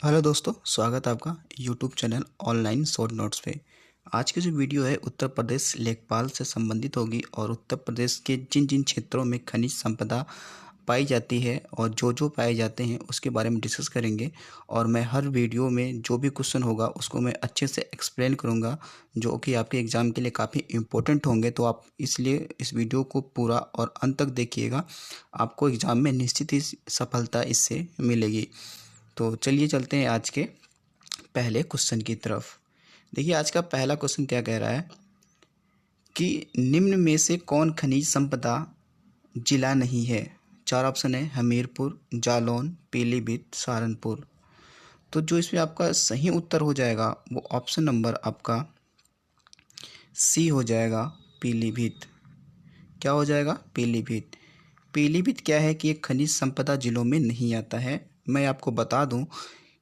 Hello दोस्तों, स्वागत है आपका YouTube channel online short notes पे। आज की जो वीडियो है उत्तर प्रदेश लेखपाल से संबंधित होगी और उत्तर प्रदेश के जिन जिन क्षेत्रों में खनिज संपदा पाई जाती है और जो जो पाए जाते हैं उसके बारे में डिस्कस करेंगे। और मैं हर वीडियो में जो भी क्वेश्चन होगा उसको मैं अच्छे से एक्सप्लेन करूँगा, जो कि आपके एग्ज़ाम के लिए काफ़ी इम्पोर्टेंट होंगे। तो आप इसलिए इस वीडियो को पूरा और अंत तक देखिएगा, आपको एग्ज़ाम में निश्चित ही सफलता इससे मिलेगी। तो चलिए चलते हैं आज के पहले क्वेश्चन की तरफ। देखिए आज का पहला क्वेश्चन क्या कह रहा है कि निम्न में से कौन खनिज संपदा जिला नहीं है। चार ऑप्शन है हमीरपुर, जालौन, पीलीभीत, सहारनपुर। तो जो इसमें आपका सही उत्तर हो जाएगा वो ऑप्शन नंबर आपका सी हो जाएगा, पीलीभीत। क्या हो जाएगा? पीलीभीत। पीलीभीत क्या है कि ये खनिज संपदा जिलों में नहीं आता है। मैं आपको बता दूं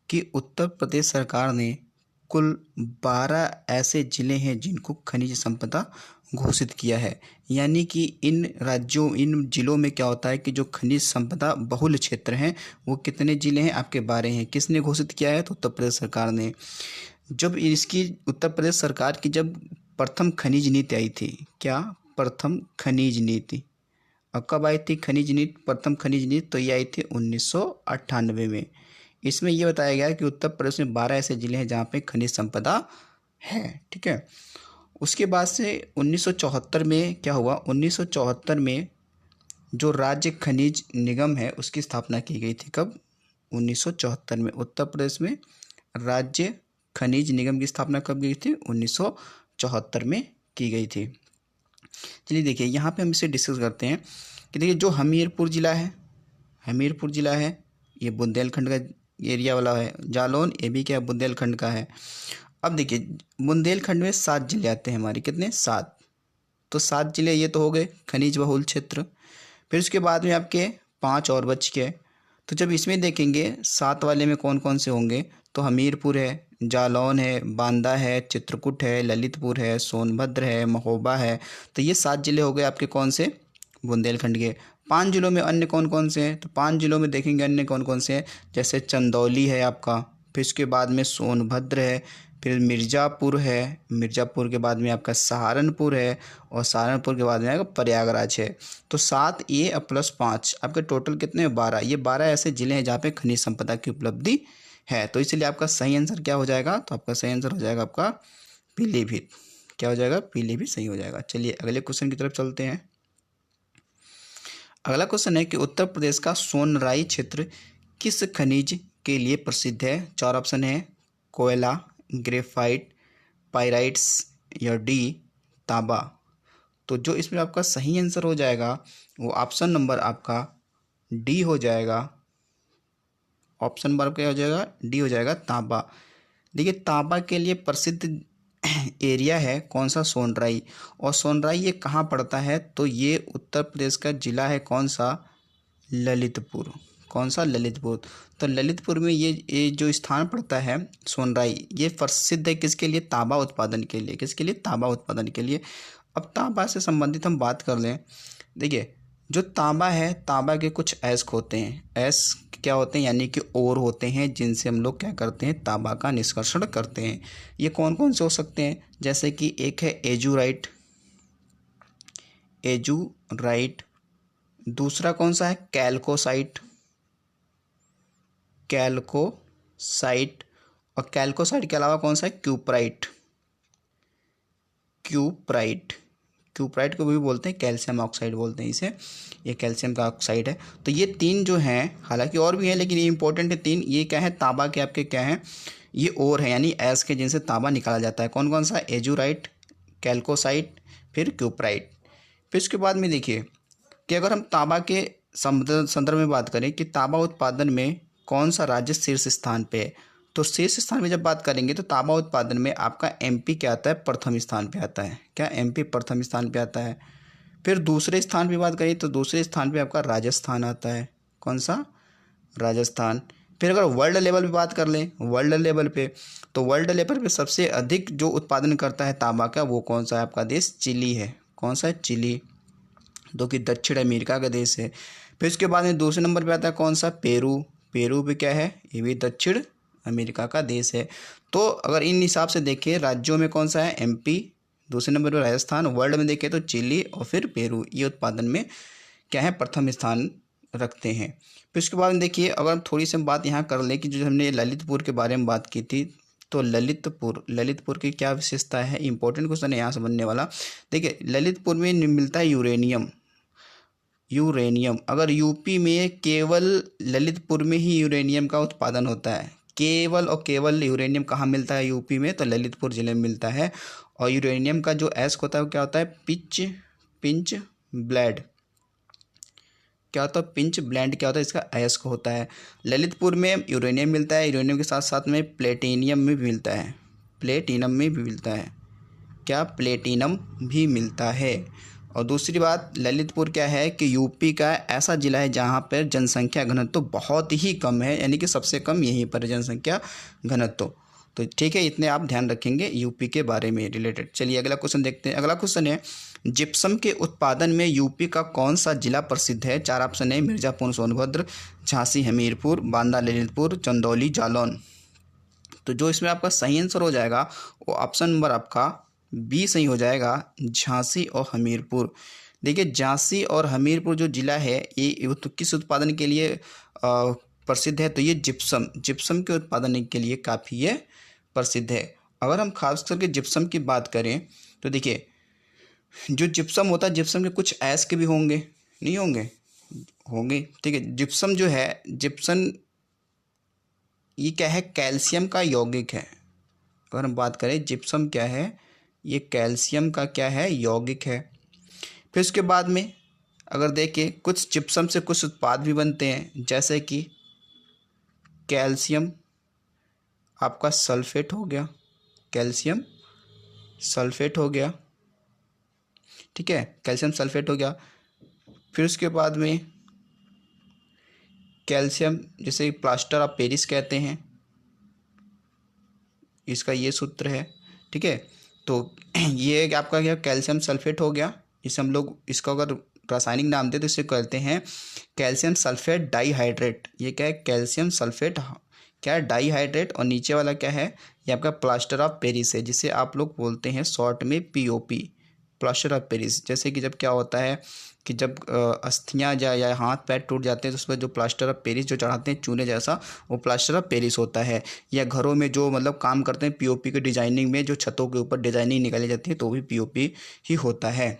कि उत्तर प्रदेश सरकार ने कुल 12 ऐसे ज़िले हैं जिनको खनिज संपदा घोषित किया है। यानी कि इन ज़िलों में क्या होता है कि जो खनिज संपदा बहुल क्षेत्र हैं वो कितने ज़िले हैं? आपके 12 हैं। किसने घोषित किया है? तो उत्तर प्रदेश सरकार ने। जब इसकी उत्तर प्रदेश सरकार की जब प्रथम खनिज नीति आई थी, क्या? प्रथम खनिज नीति। अब कब आई थी खनिज नीति? प्रथम खनिज नीति तो ये आई थी 1998 में। इसमें यह बताया गया कि उत्तर प्रदेश में 12 ऐसे ज़िले हैं जहाँ पे खनिज संपदा है। ठीक है। उसके बाद से 1974 में क्या हुआ? 1974 में जो राज्य खनिज निगम है उसकी स्थापना की गई थी। कब? 1974 में उत्तर प्रदेश में राज्य खनिज निगम की स्थापना कब की गई थी? 1974 में की गई थी। चलिए देखिए यहाँ पे हम इसे डिस्कस करते हैं कि देखिए जो हमीरपुर ज़िला है ये बुंदेलखंड का एरिया वाला है। जालौन ये भी क्या? बुंदेलखंड का है। अब देखिए बुंदेलखंड में 7 ज़िले आते हैं हमारे। कितने? 7। तो 7 ज़िले ये तो हो गए खनिज बहुल क्षेत्र। फिर उसके बाद में आपके 5 और बच गए। तो जब इसमें देखेंगे 7 वाले में कौन कौन से होंगे, तो हमीरपुर है, जालौन है, बांदा है, चित्रकूट है, ललितपुर है, सोनभद्र है, महोबा है। तो ये 7 ज़िले हो गए आपके कौन से? बुंदेलखंड के। 5 ज़िलों में अन्य कौन कौन से हैं? तो 5 ज़िलों में देखेंगे अन्य कौन कौन से हैं, जैसे चंदौली है आपका, फिर उसके बाद में सोनभद्र है, फिर मिर्ज़ापुर है, मिर्ज़ापुर के बाद में आपका सहारनपुर है, और सहारनपुर के बाद में आपका प्रयागराज है। तो 7 ये प्लस 5 आपके टोटल कितने? 12। ये 12 ऐसे ज़िले हैं जहाँ पे खनिज संपदा की उपलब्धि है। तो इसलिए आपका सही आंसर क्या हो जाएगा? तो आपका सही आंसर हो जाएगा आपका पीलीभीत। क्या हो जाएगा? पीलीभीत सही हो जाएगा। चलिए अगले क्वेश्चन की तरफ चलते हैं। अगला क्वेश्चन है कि उत्तर प्रदेश का सोनराई क्षेत्र किस खनिज के लिए प्रसिद्ध है? 4 ऑप्शन है कोयला, ग्रेफाइट, पाइराइट्स या डी तांबा। तो जो इसमें आपका सही आंसर हो जाएगा वो ऑप्शन नंबर आपका डी हो जाएगा। ऑप्शन नंबर क्या हो जाएगा? डी हो जाएगा, तांबा। देखिए तांबा के लिए प्रसिद्ध एरिया है कौन सा? सोनराई। और सोनराई ये कहाँ पड़ता है? तो ये उत्तर प्रदेश का जिला है कौन सा? ललितपुर। कौन सा? ललितपुर। तो ललितपुर में ये जो स्थान पड़ता है सोनराई, ये प्रसिद्ध है किसके लिए? तांबा उत्पादन के लिए। किसके लिए? तांबा उत्पादन के लिए। अब तांबा से संबंधित हम बात कर लें। देखिए जो तांबा है, तांबा के कुछ अयस्क होते हैं। अयस्क क्या होते हैं? यानी कि ओर होते हैं जिनसे हम लोग क्या करते हैं? तांबा का निष्कर्षण करते हैं। ये कौन कौन से हो सकते हैं? जैसे कि एक है एजुराइट, दूसरा कौन सा है? कैल्कोसाइट, और कैल्कोसाइट के अलावा कौन सा है? क्यूप्राइट को भी बोलते हैं, कैल्शियम ऑक्साइड बोलते हैं इसे। ये कैल्शियम का ऑक्साइड है। तो ये 3 जो हैं, हालांकि और भी हैं लेकिन ये इंपॉर्टेंट है 3। ये क्या है? तांबा के आपके क्या हैं? ये ओर है, यानी एस के जिनसे तांबा निकाला जाता है। कौन कौन सा? एजुराइट, कैल्कोसाइट, फिर क्यूप्राइट। फिर उसके बाद में देखिए कि अगर हम तांबा के संदर्भ में बात करें कि तांबा उत्पादन में कौन सा राज्य शीर्ष स्थान पे है, तो शीर्ष स्थान में जब बात करेंगे तो तांबा उत्पादन में आपका एमपी क्या आता है? प्रथम स्थान पे आता है। क्या? एमपी प्रथम स्थान पे आता है। फिर दूसरे स्थान पे बात करें तो दूसरे स्थान पे आपका राजस्थान आता है। कौन सा? राजस्थान। फिर अगर वर्ल्ड लेवल पे बात कर लें, वर्ल्ड लेवल पे सबसे अधिक जो उत्पादन करता है तांबा का, वो कौन सा है? आपका देश चिली है। कौन सा है? चिली, जो कि दक्षिण अमेरिका का देश है। फिर उसके बाद में दूसरे नंबर पे आता है कौन सा? पेरू। पेरू भी क्या है? ये भी दक्षिण अमेरिका का देश है। तो अगर इन हिसाब से देखें राज्यों में कौन सा है, एमपी, दूसरे नंबर पर राजस्थान, वर्ल्ड में देखें तो चिली और फिर पेरू, ये उत्पादन में क्या है, प्रथम स्थान रखते हैं। फिर उसके बाद में देखिए, अगर हम थोड़ी सी बात यहाँ कर लें कि जो हमने ललितपुर के बारे में बात की थी, तो ललितपुर की क्या विशेषता है, इंपॉर्टेंट क्वेश्चन है यहाँ से बनने वाला। देखिए ललितपुर में मिलता है यूरेनियम। अगर यूपी में केवल ललितपुर में ही यूरेनियम का उत्पादन होता है, केवल और केवल यूरेनियम कहाँ मिलता है यूपी में, तो ललितपुर जिले में मिलता है। और यूरेनियम का जो एस्क होता है वो क्या होता है, पिंच ब्लेड, क्या होता है, पिंच ब्लेंड क्या होता है, इसका अयस्क होता है। ललितपुर में यूरेनियम मिलता है, यूरेनियम के साथ साथ में प्लेटिनम में भी मिलता है, क्या प्लेटिनम भी मिलता है। और दूसरी बात, ललितपुर क्या है कि यूपी का ऐसा ज़िला है जहाँ पर जनसंख्या घनत्व तो बहुत ही कम है, यानी कि सबसे कम यहीं पर जनसंख्या घनत्व। तो ठीक है, इतने आप ध्यान रखेंगे यूपी के बारे में रिलेटेड। चलिए अगला क्वेश्चन देखते हैं। अगला क्वेश्चन है, जिप्सम के उत्पादन में यूपी का कौन सा जिला प्रसिद्ध है। 4 ऑप्शन है, मिर्ज़ापुर, सोनभद्र, झांसी, हमीरपुर, बांदा, ललितपुर, चंदौली, जालौन। तो जो इसमें आपका सही आंसर हो जाएगा वो ऑप्शन नंबर आपका बी सही हो जाएगा, झांसी और हमीरपुर। देखिए झांसी और हमीरपुर जो जिला है ये तो किस उत्पादन के लिए प्रसिद्ध है, तो ये जिप्सम के उत्पादन के लिए काफ़ी ये प्रसिद्ध है। अगर हम खास करके जिप्सम की बात करें तो देखिए जो जिप्सम होता है, जिप्सम के कुछ अयस्क भी होंगे, नहीं होंगे, ठीक है। जिप्सम जो है, जिप्सम ये क्या है, कैल्शियम का यौगिक है। अगर हम बात करें जिप्सम क्या है, ये कैल्शियम का क्या है, यौगिक है। फिर उसके बाद में अगर देखें कुछ जिप्सम से कुछ उत्पाद भी बनते हैं, जैसे कि कैल्शियम आपका सल्फेट हो गया, कैल्शियम सल्फेट हो गया, ठीक है, कैल्शियम सल्फेट हो गया। फिर उसके बाद में कैल्शियम जैसे प्लास्टर ऑफ पेरिस कहते हैं, इसका ये सूत्र है, ठीक है। तो ये आपका क्या, कैल्शियम सल्फेट हो गया। इसे हम लोग इसका अगर रासायनिक नाम दें तो इसे कहते हैं कैल्शियम सल्फेट डाईहाइड्रेट। ये क्या है, कैल्शियम सल्फेट क्या है, डाईहाइड्रेट। और नीचे वाला क्या है, ये आपका प्लास्टर ऑफ पेरिस है, जिसे आप लोग बोलते हैं शॉर्ट में पीओपी, प्लास्टर ऑफ पेरिस। जैसे कि जब क्या होता है कि जब अस्थियाँ या हाथ पैर टूट जाते हैं तो उस पर जो प्लास्टर ऑफ पेरिस जो चढ़ाते हैं चूने जैसा, वो प्लास्टर ऑफ पेरिस होता है। या घरों में जो मतलब काम करते हैं पीओपी के डिजाइनिंग में, जो छतों के ऊपर डिजाइनिंग निकाली जाती है तो भी पीओपी ही होता है।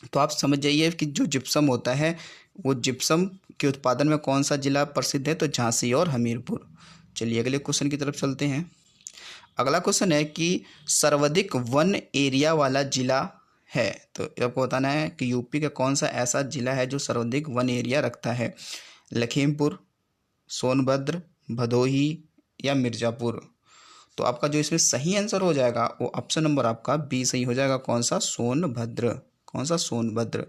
तो आप समझ जाइए कि जो जिप्सम होता है वो जिप्सम के उत्पादन में कौन सा जिला प्रसिद्ध है, तो झांसी और हमीरपुर। चलिए अगले क्वेश्चन की तरफ चलते हैं। अगला क्वेश्चन है कि सर्वाधिक वन एरिया वाला जिला है, तो आपको बताना है कि यूपी का कौन सा ऐसा जिला है जो सर्वाधिक वन एरिया रखता है। लखीमपुर, सोनभद्र, भदोही या मिर्ज़ापुर। तो आपका जो इसमें सही आंसर हो जाएगा वो ऑप्शन नंबर आपका बी सही हो जाएगा। कौन सा, सोनभद्र। कौन सा, सोनभद्र।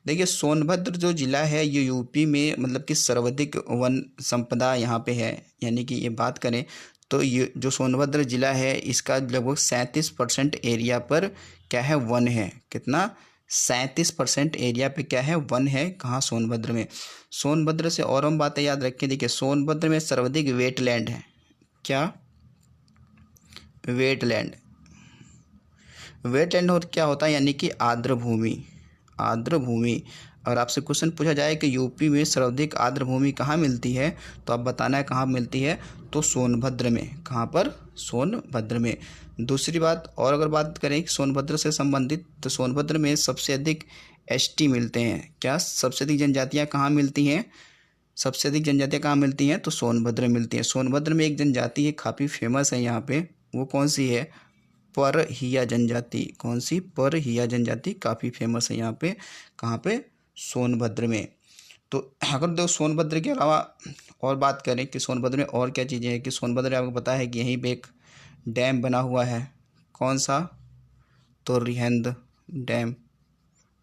देखिए सोनभद्र जो जिला है ये यूपी में मतलब कि सर्वाधिक वन संपदा यहाँ पे है। यानी कि ये बात करें तो ये जो सोनभद्र जिला है इसका लगभग 37% एरिया पर क्या है, वन है। कितना, 37% एरिया पे क्या है, वन है। कहाँ, सोनभद्र में। सोनभद्र से और हम बातें याद रखें, देखिए सोनभद्र में सर्वाधिक वेटलैंड है। क्या, वेटलैंड और क्या होता है, यानी कि आर्द्र भूमि। और आपसे क्वेश्चन पूछा जाए कि यूपी में सर्वाधिक आर्द्र भूमि कहाँ मिलती है, तो आप बताना है कहाँ मिलती है, तो सोनभद्र में। कहाँ पर, सोनभद्र में। दूसरी बात, और अगर बात करें सोनभद्र से संबंधित, तो सोनभद्र में सबसे अधिक एसटी मिलते हैं। क्या, सबसे अधिक जनजातियाँ कहाँ मिलती हैं, सबसे अधिक जनजातियाँ कहाँ मिलती हैं, तो सोनभद्र में मिलती हैं। सोनभद्र में एक जनजाति है काफ़ी फेमस है यहाँ पे, वो कौन सी है, परहिया जनजाति। कौन सी, परहिया जनजाति काफ़ी फेमस है यहाँ पे। कहाँ पे, सोनभद्र में। तो अगर दो सोनभद्र के अलावा और बात करें कि सोनभद्र में और क्या चीज़ें हैं, कि सोनभद्र में आपको पता है कि यहीं पे एक डैम बना हुआ है। कौन सा, तो रिहंद डैम।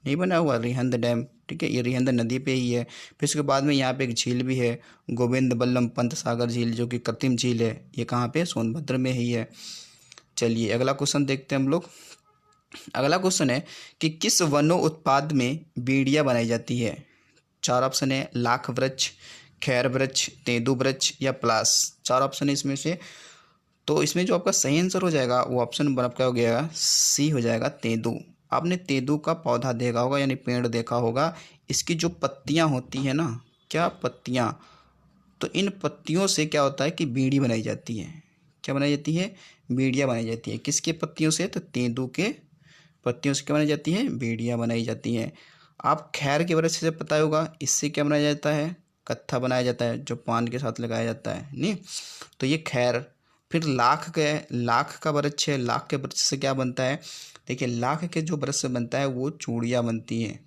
नहीं बना हुआ, रिहंद डैम, ठीक है, ये रिहंद नदी पे ही है। फिर उसके बाद में यहाँ पे एक झील भी है, गोविंद बल्लभ पंत सागर झील, जो कि कृत्रिम झील है। ये कहाँ पे, सोनभद्र में ही है। चलिए अगला क्वेश्चन देखते हैं हम लोग। अगला क्वेश्चन है कि किस वनो उत्पाद में बीड़ियाँ बनाई जाती है। 4 ऑप्शन है, लाख वृक्ष, खैर वृक्ष, तेंदू वृक्ष या पलास। 4 ऑप्शन है इसमें से। तो इसमें जो आपका सही आंसर हो जाएगा वो ऑप्शन नंबर आपका हो गया सी हो जाएगा, तेंदू। आपने तेंदू का पौधा देखा होगा यानी पेड़ देखा होगा। इसकी जो पत्तियां होती है ना, क्या पत्तियां, तो इन पत्तियों से क्या होता है कि बीड़ी बनाई जाती है। क्या बनाई जाती है? बीड़ियाँ बनाई जाती है। किसके पत्तियों से? तो तेंदू के पत्तियों से क्या बनाई जाती है? बीड़ियाँ बनाई जाती हैं। आप खैर के वृक्ष से पता होगा, इससे क्या बनाया जाता है? कत्था बनाया जाता है जो पान के साथ लगाया जाता है, नहीं? तो ये खैर। फिर लाख का वृक्ष है। लाख के वृक्ष से क्या बनता है? देखिए, लाख के जो वृक्ष से बनता है वो चूड़ियाँ बनती हैं।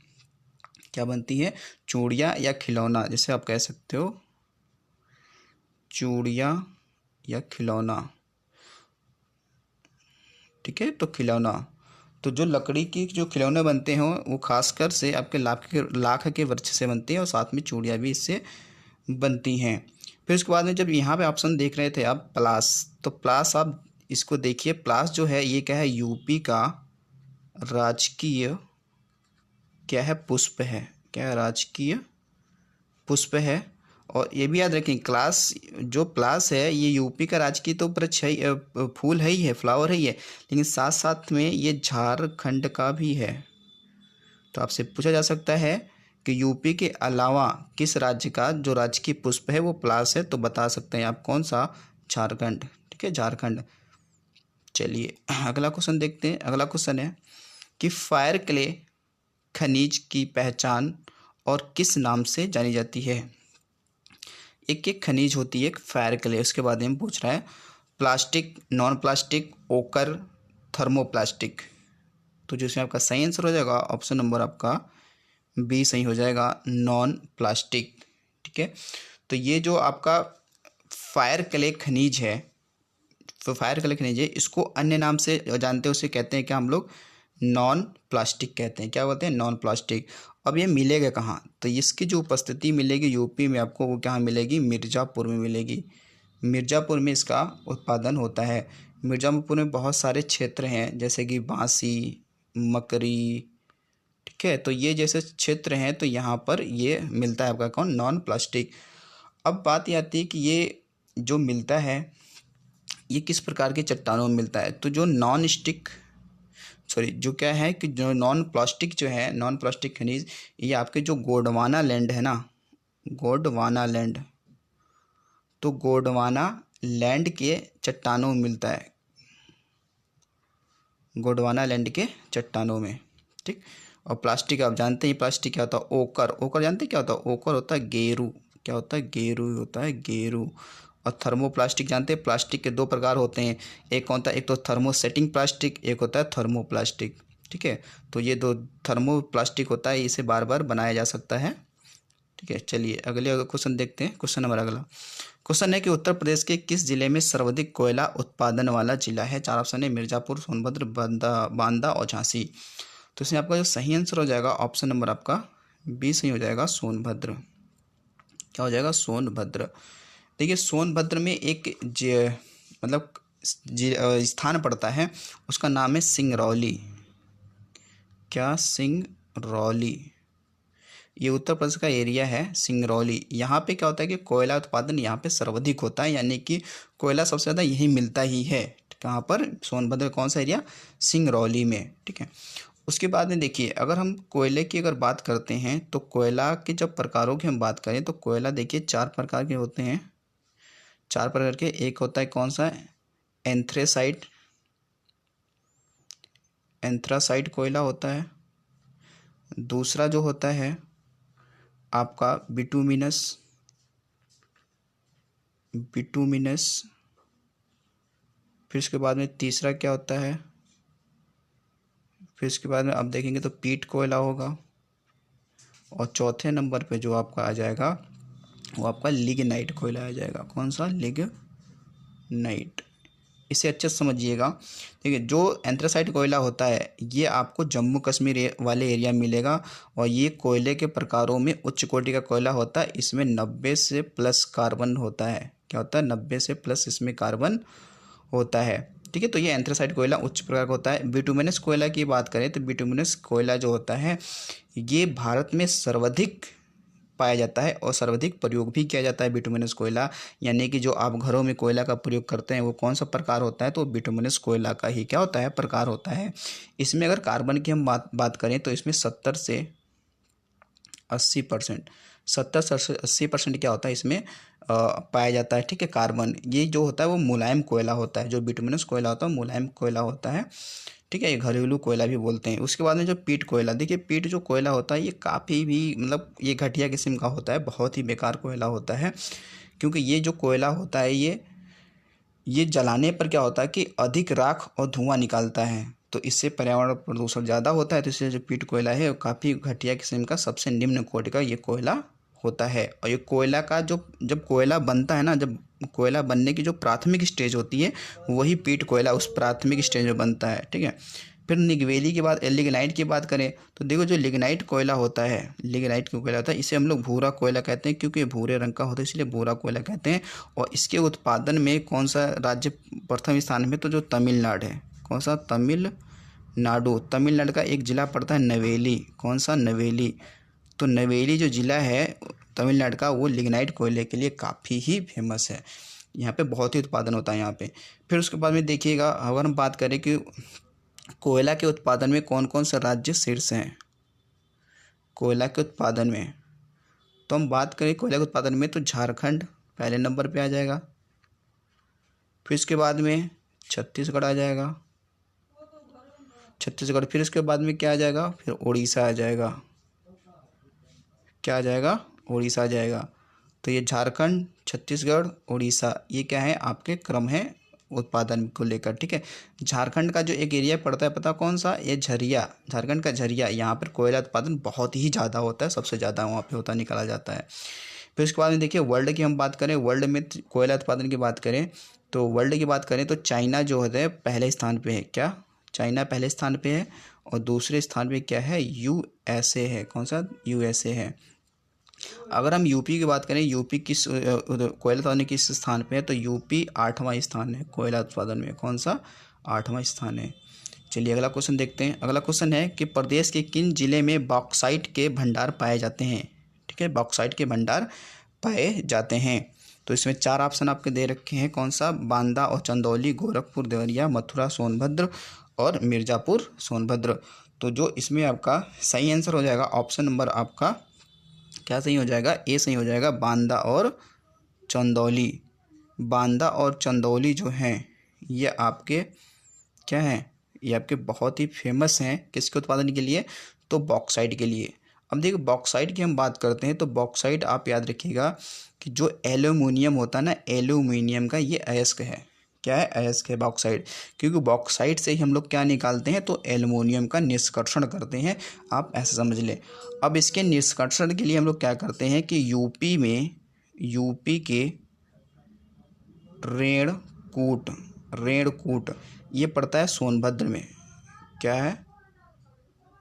क्या बनती है? चूड़ियाँ या खिलौना, जैसे आप कह सकते हो चूड़ियाँ या खिलौना। ठीक है, तो खिलौना। तो जो लकड़ी की जो खिलौने बनते हैं वो खासकर से आपके लाख के वृक्ष से बनते हैं और साथ में चूड़ियाँ भी इससे बनती हैं। फिर उसके बाद में जब यहाँ पे ऑप्शन देख रहे थे आप पलास, तो पलास आप इसको देखिए। पलास जो है ये क्या है? यूपी का राजकीय क्या है? पुष्प है। क्या है? राजकीय पुष्प है। और ये भी याद रखें, क्लास जो प्लास है ये यूपी का राजकीय तो वृक्ष है, फूल है ही है, फ्लावर है ही है, लेकिन साथ साथ में ये झारखंड का भी है। तो आपसे पूछा जा सकता है कि यूपी के अलावा किस राज्य का जो राजकीय पुष्प है वो प्लास है, तो बता सकते हैं आप कौन सा? झारखंड। ठीक है, झारखंड। चलिए अगला क्वेश्चन देखते हैं। अगला क्वेश्चन है कि फायर क्ले खनिज की पहचान और किस नाम से जानी जाती है? एक खनिज होती है, एक फायर क्ले, उसके बाद में पूछ रहा है प्लास्टिक, नॉन प्लास्टिक, ओकर, थर्मोप्लास्टिक। तो जो इसमें आपका सही आंसर हो जाएगा ऑप्शन नंबर आपका बी सही हो जाएगा, नॉन प्लास्टिक। ठीक है, तो ये जो आपका फायर क्ले खनिज है, तो फायर क्ले खनिज है, इसको अन्य नाम से जानते हैं, उसे कहते हैं क्या हम लोग? नॉन प्लास्टिक कहते हैं। क्या बोलते हैं? Non plastic. अब ये मिलेगा कहाँ? तो इसकी जो उपस्थिति मिलेगी यूपी में आपको, वो कहाँ मिलेगी? मिर्ज़ापुर में मिलेगी। मिर्ज़ापुर में इसका उत्पादन होता है। मिर्ज़ापुर में बहुत सारे क्षेत्र हैं जैसे कि बांसी, मकरी। ठीक है, तो ये जैसे क्षेत्र हैं, तो यहाँ पर ये मिलता है आपका कौन? Non plastic. अब बात ये आती है कि ये जो मिलता है ये किस प्रकार की चट्टानों में मिलता है? तो जो नॉन स्टिक सॉरी जो क्या है कि जो नॉन प्लास्टिक जो है, नॉन प्लास्टिक खनिज, ये आपके जो गोंडवाना लैंड है ना, गोंडवाना लैंड, तो गोंडवाना लैंड के चट्टानों में मिलता है, गोंडवाना लैंड के चट्टानों में। ठीक। और प्लास्टिक आप जानते हैं प्लास्टिक क्या होता है? ओकर। ओकर जानते हैं क्या होता है? ओकर होता है गेरू। क्या होता है? गेरू होता है, गेरू। और थर्मोप्लास्टिक जानते हैं? प्लास्टिक के 2 प्रकार होते हैं, एक होता है, एक तो थर्मोसेटिंग प्लास्टिक, एक होता है थर्मोप्लास्टिक। ठीक है, तो ये 2 थर्मोप्लास्टिक होता है, इसे बार बार बनाया जा सकता है। ठीक है, चलिए अगले क्वेश्चन देखते हैं। क्वेश्चन नंबर अगला क्वेश्चन है कि उत्तर प्रदेश के किस जिले में सर्वाधिक कोयला उत्पादन वाला जिला है? 4 ऑप्शन है, मिर्ज़ापुर, सोनभद्र, बांदा और झांसी। तो इसमें आपका जो सही आंसर हो जाएगा ऑप्शन नंबर आपका बी सही हो जाएगा, सोनभद्र। क्या हो जाएगा? सोनभद्र। देखिए, सोनभद्र में एक मतलब स्थान पड़ता है, उसका नाम है सिंगरौली। क्या? सिंगरौली। ये उत्तर प्रदेश का एरिया है सिंगरौली। यहाँ पे क्या होता है कि कोयला उत्पादन यहाँ पे सर्वाधिक होता है, यानी कि कोयला सबसे ज़्यादा यहीं मिलता ही है। कहाँ पर? सोनभद्र। कौन सा एरिया? सिंगरौली में। ठीक है, उसके बाद में देखिए, अगर हम कोयले की अगर बात करते हैं तो कोयला के जब प्रकारों की हम बात करें तो कोयला देखिए 4 प्रकार के होते हैं। 4 प्रकार के। एक होता है कौन सा? एंथ्रेसाइट, एंथ्रासाइट कोयला होता है। दूसरा जो होता है आपका बिटुमिनस, बिटुमिनस। फिर उसके बाद में तीसरा क्या होता है? फिर उसके बाद में आप देखेंगे तो पीट कोयला होगा। और चौथे नंबर पे जो आपका आ जाएगा वो आपका लिग्नाइट कोयला आ जाएगा। कौन सा? लिग्नाइट। इसे अच्छे से समझिएगा। ठीक है, जो एंथ्रासाइट कोयला होता है ये आपको जम्मू कश्मीर वाले एरिया में मिलेगा, और ये कोयले के प्रकारों में उच्च कोटि का कोयला होता है। इसमें 90 से प्लस कार्बन होता है। क्या होता है? 90 से प्लस इसमें कार्बन होता है। ठीक है, तो ये एंथ्रासाइट कोयला उच्च प्रकार का होता है। बिटुमिनस कोयला की बात करें तो बिटुमिनस कोयला जो होता है ये भारत में सर्वाधिक पाया जाता है और सर्वाधिक प्रयोग भी किया जाता है बिटुमिनस कोयला। यानी कि जो आप घरों में कोयला का प्रयोग करते हैं वो कौन सा प्रकार होता है, तो बिटुमिनस कोयला का ही क्या होता है, प्रकार होता है। इसमें अगर कार्बन की हम बात करें तो इसमें 70 से 80%, 70 से 80% क्या होता है इसमें पाया जाता है। ठीक है, कार्बन ये जो होता है वो मुलायम कोयला होता है। जो बिटुमिनस कोयला होता है मुलायम कोयला होता है। ठीक है, ये घरेलू कोयला भी बोलते हैं। उसके बाद में जो पीट कोयला, देखिए पीट जो कोयला होता है ये काफ़ी भी मतलब ये घटिया किस्म का होता है, बहुत ही बेकार कोयला होता है। क्योंकि ये जो कोयला होता है ये जलाने पर क्या होता है कि अधिक राख और धुआं निकालता है, तो इससे पर्यावरण प्रदूषण ज़्यादा होता है। तो इसलिए जो पीट कोयला है वो काफ़ी घटिया किस्म का सबसे निम्न कोटि का ये कोयला होता है। और ये कोयला का जो जब कोयला बनता है ना, जब कोयला बनने की जो प्राथमिक स्टेज होती है वही पीट कोयला उस प्राथमिक स्टेज में बनता है। ठीक है, फिर निगवेली के बाद लिग्नाइट की बात करें तो देखो जो लिग्नाइट कोयला होता है, लिग्नाइट कोयला होता है इसे हम लोग भूरा कोयला कहते हैं, क्योंकि ये भूरे रंग का होता है इसलिए भूरा कोयला कहते हैं। और इसके उत्पादन में कौन सा राज्य प्रथम स्थान में, तो जो तमिलनाडु है। कौन सा, तमिलनाडु। तमिलनाडु का एक ज़िला पड़ता है नवेली। कौन सा, नवेली। तो नवेली जो ज़िला है तमिलनाडु का वो लिग्नाइट कोयले के लिए काफ़ी ही फेमस है। यहाँ पे बहुत ही उत्पादन होता है यहाँ पे। फिर उसके बाद में देखिएगा अगर हम बात करें कि कोयला के उत्पादन में कौन कौन सा राज्य शीर्ष हैं कोयला के उत्पादन में, तो हम बात करें कोयला के उत्पादन में तो झारखंड पहले नंबर पे आ जाएगा। फिर इसके बाद में छत्तीसगढ़ आ जाएगा, छत्तीसगढ़। फिर इसके बाद में क्या आ जाएगा, फिर उड़ीसा आ जाएगा। क्या आ जाएगा, उड़ीसा आ जाएगा। तो ये झारखंड, छत्तीसगढ़, उड़ीसा ये क्या है आपके क्रम है उत्पादन को लेकर। ठीक है, झारखंड का जो एक एरिया पड़ता है पता कौन सा, ये झरिया, झारखंड का झरिया। यहाँ पर कोयला उत्पादन बहुत ही ज़्यादा होता है, सबसे ज़्यादा वहाँ पे होता निकाला जाता है। फिर उसके बाद में देखिए वर्ल्ड की हम बात करें, वर्ल्ड में कोयला उत्पादन की बात करें तो वर्ल्ड की बात करें तो चाइना जो होता है पहले स्थान पे है। क्या, चाइना पहले स्थान पे है। और दूसरे स्थान पे क्या है, यूएसए है। कौन सा, यूएसए है। अगर हम यूपी की बात करें, यूपी किस कोयला उत्पादन किस स्थान पे है, तो यूपी 8वां स्थान है कोयला उत्पादन में। कौन सा, 8वां स्थान है। चलिए अगला क्वेश्चन देखते हैं। अगला क्वेश्चन है कि प्रदेश के किन जिले में बॉक्साइट के भंडार पाए जाते हैं। ठीक है, बॉक्साइट के भंडार पाए जाते हैं। तो इसमें 4 ऑप्शन आपके दे रखे हैं। कौन सा, बांदा और चंदौली, गोरखपुर, देवरिया, मथुरा, सोनभद्र और मिर्ज़ापुर, सोनभद्र। तो जो इसमें आपका सही आंसर हो जाएगा ऑप्शन नंबर आपका क्या सही हो जाएगा, ए सही हो जाएगा, बांदा और चंदौली। बांदा और चंदौली जो हैं ये आपके क्या हैं, ये आपके बहुत ही फेमस हैं किसके उत्पादन के लिए, तो बॉक्साइट के लिए। अब देखिए बॉक्साइट की हम बात करते हैं तो बॉक्साइट आप याद रखिएगा कि जो एल्यूमिनियम होता है ना, एल्यूमिनियम का ये अयस्क है। क्या है, अयस्क है बॉक्साइट। क्योंकि बॉक्साइट से ही हम लोग क्या निकालते हैं, तो एल्युमिनियम का निष्कर्षण करते हैं। आप ऐसे समझ लें। अब इसके निष्कर्षण के लिए हम लोग क्या करते हैं कि यूपी के रेणकूट ये पड़ता है सोनभद्र में। क्या है,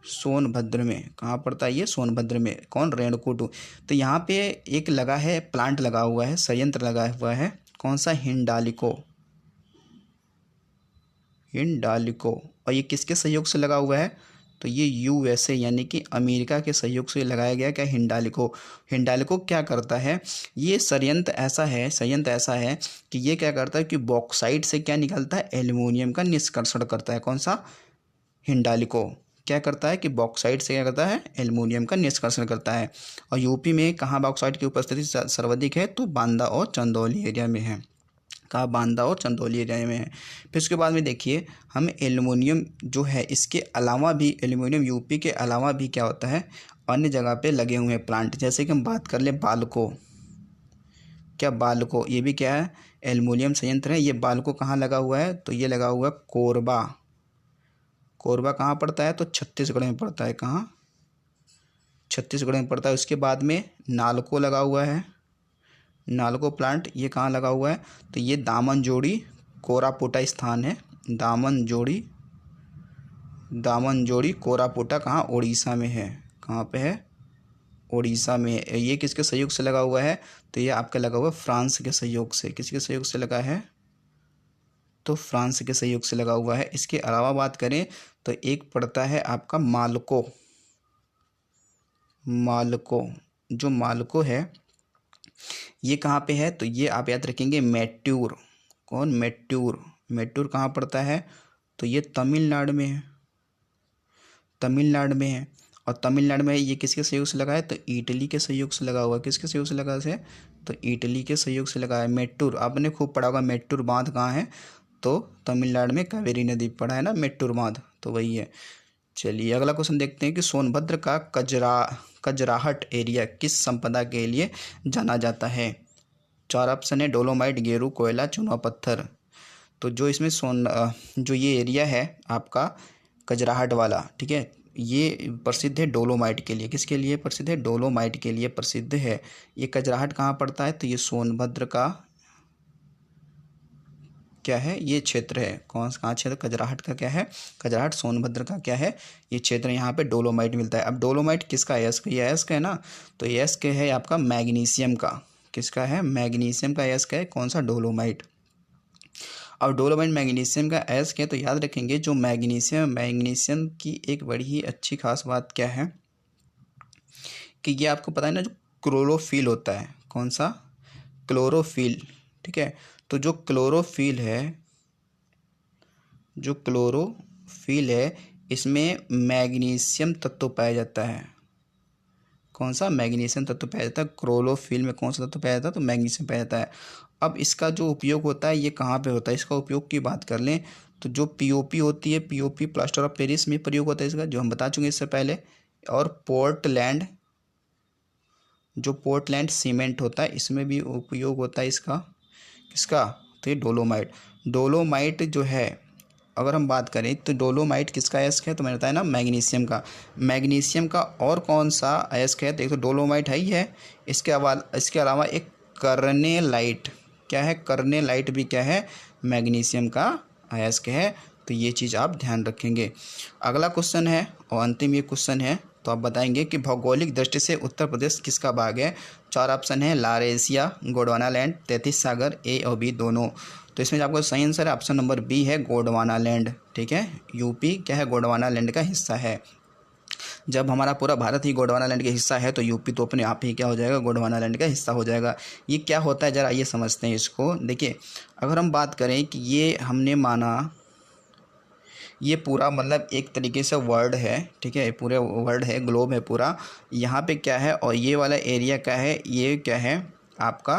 सोनभद्र में। कहाँ पड़ता है ये, सोनभद्र में। कौन, रेणकूट। तो यहाँ पे एक लगा है, प्लांट लगा हुआ है, संयंत्र लगा हुआ है। कौन सा, हिंडाल्को। और ये किसके सहयोग से लगा हुआ है, तो ये यूएसए यानी कि अमेरिका के सहयोग से लगाया गया। क्या, हिंडाल्को क्या करता है, ये संयंत्र ऐसा है कि ये क्या करता है कि बॉक्साइट से क्या निकलता है, एल्युमिनियम का निष्कर्षण करता है। कौन सा, हिंडाल्को क्या करता है कि बॉक्साइट से क्या करता है, एल्युमिनियम का निष्कर्षण करता है। और यूपी में कहाँ बॉक्साइट की उपस्थिति सर्वाधिक है, तो बांदा और चंदौली एरिया में है। कहाँ, बांदा और चंदौली एरिया में है। फिर उसके बाद में देखिए हम एल्युमिनियम जो है इसके अलावा भी, एल्युमिनियम यूपी के अलावा भी क्या होता है अन्य जगह पे लगे हुए हैं प्लांट। जैसे कि हम बात कर लें बाल्को। क्या, बाल्को ये भी क्या है, एल्युमिनियम संयंत्र है। ये बाल्को कहाँ लगा हुआ है, तो ये लगा हुआ है कोरबा कहाँ पड़ता है, तो छत्तीसगढ़ में पड़ता है। कहाँ, छत्तीसगढ़ में पड़ता है। उसके बाद में नालको लगा हुआ है, नालको प्लांट ये कहाँ लगा हुआ है, तो ये दामनजोड़ी कोरापुटा स्थान है। दामनजोड़ी कोरापुटा कहाँ, उड़ीसा में है। कहाँ पे है, उड़ीसा में। ये किसके सहयोग से लगा हुआ है, तो ये आपका लगा हुआ है फ्रांस के सहयोग से। किसके सहयोग से लगा है, तो फ्रांस के सहयोग से लगा हुआ है। इसके अलावा बात करें तो एक पड़ता है आपका मालको जो मालको है ये कहाँ पे है, तो ये आप याद रखेंगे मैट्यूर। कौन, मैट्यूर। मैट्यूर कहाँ पड़ता है, तो ये तमिलनाडु में है, तमिलनाडु में है। और तमिलनाडु में ये किसके सहयोग से लगा है, तो इटली के सहयोग से लगा हुआ। किसके सहयोग से लगा है, तो इटली के सहयोग से लगा है। मेट्टूर आपने खूब पढ़ा होगा, मेट्टूर बांध कहाँ है, तो तमिलनाडु में कावेरी नदी पड़ा है ना मेट्टूर बांध, तो वही है। चलिए अगला क्वेश्चन देखते हैं कि सोनभद्र का कजराहट एरिया किस संपदा के लिए जाना जाता है। 4 ऑप्शन है, डोलोमाइट, गेरू, कोयला, चूना पत्थर। तो जो इसमें जो ये एरिया है आपका कजराहट वाला, ठीक है, ये प्रसिद्ध है डोलोमाइट के लिए। किसके लिए प्रसिद्ध है, डोलोमाइट के लिए प्रसिद्ध है। ये कजराहट कहाँ पड़ता है, तो ये सोनभद्र का क्या है, ये क्षेत्र है। कहाँ क्षेत्र, कजराहट का क्या है, कजराहट सोनभद्र का क्या है, ये क्षेत्र। यहाँ पे डोलोमाइट मिलता है। अब डोलोमाइट किसका है, अयस्क, ये अयस्क है ना, तो अयस्क है आपका मैग्नीशियम का। किसका है, मैग्नीशियम का अयस्क है, कौन सा, डोलोमाइट। और डोलोमाइट मैग्नीशियम का अयस्क है, तो याद रखेंगे जो मैग्नीशियम की एक बड़ी ही अच्छी खास बात क्या है कि ये आपको पता है ना, जो क्लोरोफिल होता है, कौन सा, क्लोरोफिल, ठीक है। तो जो क्लोरोफिल है इसमें मैग्नीशियम तत्व पाया जाता है। कौन सा, मैग्नीशियम तत्व पाया जाता है। क्लोरोफिल में कौन सा तत्व पाया जाता है, तो मैग्नीशियम पाया जाता है। अब इसका जो उपयोग होता है ये कहाँ पे होता है, इसका उपयोग की बात कर लें तो जो पीओपी होती है, पीओपी प्लास्टर ऑफ पेरिस में प्रयोग होता है इसका, जो हम बता चुके हैं इससे पहले। और पोर्टलैंड, जो पोर्टलैंड सीमेंट होता है इसमें भी उपयोग होता है इसका। किसका, तो ये डोलोमाइट जो है, अगर हम बात करें तो डोलोमाइट किसका अयस्क है, तो मैंने बताया ना मैग्नीशियम का। और कौन सा अयस्क है, तो एक तो डोलोमाइट है ही है, इसके अलावा एक कर्नेलाइट, क्या है, कर्नेलाइट भी क्या है, मैग्नीशियम का अयस्क है। तो ये चीज़ आप ध्यान रखेंगे। अगला क्वेश्चन है और अंतिम ये क्वेश्चन है, तो आप बताएंगे कि भौगोलिक दृष्टि से उत्तर प्रदेश किसका भाग है। 4 ऑप्शन है, लारेशिया, गोंडवानालैंड, 33 सागर, ए और बी दोनों। तो इसमें आपको सही आंसर है ऑप्शन नंबर बी है, गोंडवानालैंड, ठीक है। यूपी क्या है, गोंडवानालैंड का हिस्सा है। जब हमारा पूरा भारत ही गोंडवानालैंड का हिस्सा है तो यूपी तो अपने आप ही क्या हो जाएगा, गोंडवानालैंड का हिस्सा हो जाएगा। ये क्या होता है, ज़रा ये समझते हैं इसको। देखिए अगर हम बात करें कि ये हमने माना, ये पूरा मतलब एक तरीके से वर्ल्ड है, ठीक है, पूरे वर्ल्ड है, ग्लोब है पूरा। यहाँ पे क्या है, और ये वाला एरिया क्या है, ये क्या है आपका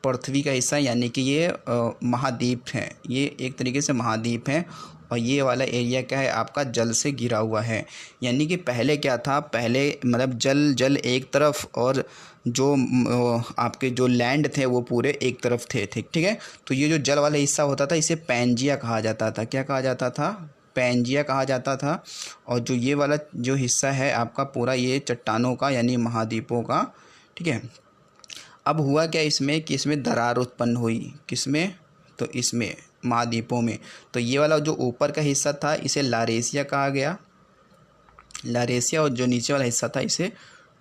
पृथ्वी का हिस्सा, यानी कि ये महाद्वीप है, ये एक तरीके से महाद्वीप है। और ये वाला एरिया क्या है आपका जल से घिरा हुआ है। यानी कि पहले क्या था, पहले मतलब जल एक तरफ और जो आपके जो लैंड थे वो पूरे एक तरफ थे, ठीक है। तो ये जो जल वाला हिस्सा होता था इसे पैंजिया कहा जाता था। क्या कहा जाता था, पैंजिया कहा जाता था। और जो ये वाला जो हिस्सा है आपका पूरा ये चट्टानों का यानी महाद्वीपों का, ठीक है। अब हुआ क्या इसमें कि इसमें दरार उत्पन्न हुई, किसमें, तो इसमें महाद्वीपों में। तो ये वाला जो ऊपर का हिस्सा था इसे लारेशिया कहा गया, लारेशिया, और जो नीचे वाला हिस्सा था इसे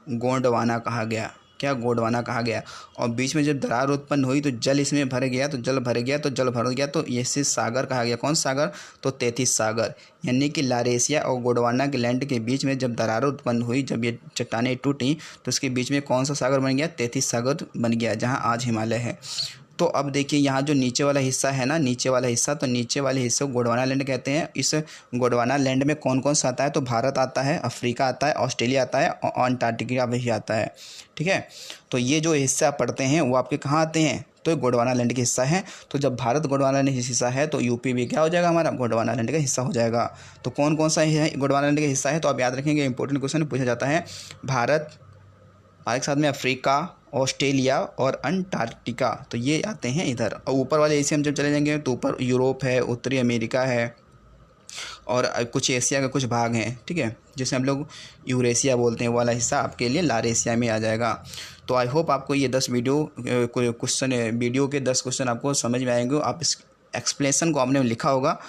गोंडवाना कहा गया। क्या, गोंडवाना कहा गया। और बीच में जब दरार उत्पन्न हुई तो जल इसमें भर गया, तो जल भर गया तो इसे सागर कहा गया। कौन सागर, तो 33 सागर। यानी कि लारेशिया और गोंडवाना के लैंड के बीच में जब दरार उत्पन्न हुई, जब ये चट्टानें टूटी तो उसके बीच में कौन सा सागर बन गया, 33 सागर बन गया, जहाँ आज हिमालय है। तो अब देखिए यहाँ जो नीचे वाला हिस्सा है ना, नीचे वाला हिस्सा, तो नीचे वाले हिस्से को गोंडवाना लैंड कहते हैं। इस गोंडवाना लैंड में कौन कौन सा आता है, तो भारत आता है, अफ्रीका आता है, ऑस्ट्रेलिया आता है और अंटार्कटिका भी आता है, ठीक है। तो ये जो हिस्सा पड़ते हैं वो आपके कहाँ आते हैं, तो गोंडवाना लैंड के हिस्सा है। तो जब भारत गोंडवाना लैंड हिस्सा है तो यूपी भी क्या हो जाएगा, हमारा गोंडवाना लैंड का हिस्सा हो जाएगा। तो कौन कौन सा है गोंडवाना लैंड का हिस्सा है, तो आप याद रखेंगे, इंपॉर्टेंट क्वेश्चन पूछा जाता है। भारत और एक साथ में अफ्रीका, ऑस्ट्रेलिया और अंटार्कटिका, तो ये आते हैं इधर। और ऊपर वाले एशिया में जब चले जाएंगे तो ऊपर यूरोप है, उत्तरी अमेरिका है और कुछ एशिया के कुछ भाग हैं, ठीक है, जिसे हम लोग यूरेशिया बोलते हैं। वो वाला हिस्सा आपके लिए लारेशिया में आ जाएगा। तो आई होप आपको ये 10 वीडियो के 10 क्वेश्चन आपको समझ में आएंगे। आप इस एक्सप्लेनेशन को आपने लिखा होगा।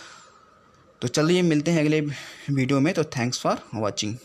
तो चलिए मिलते हैं अगले वीडियो में। तो थैंक्स फॉर वॉचिंग।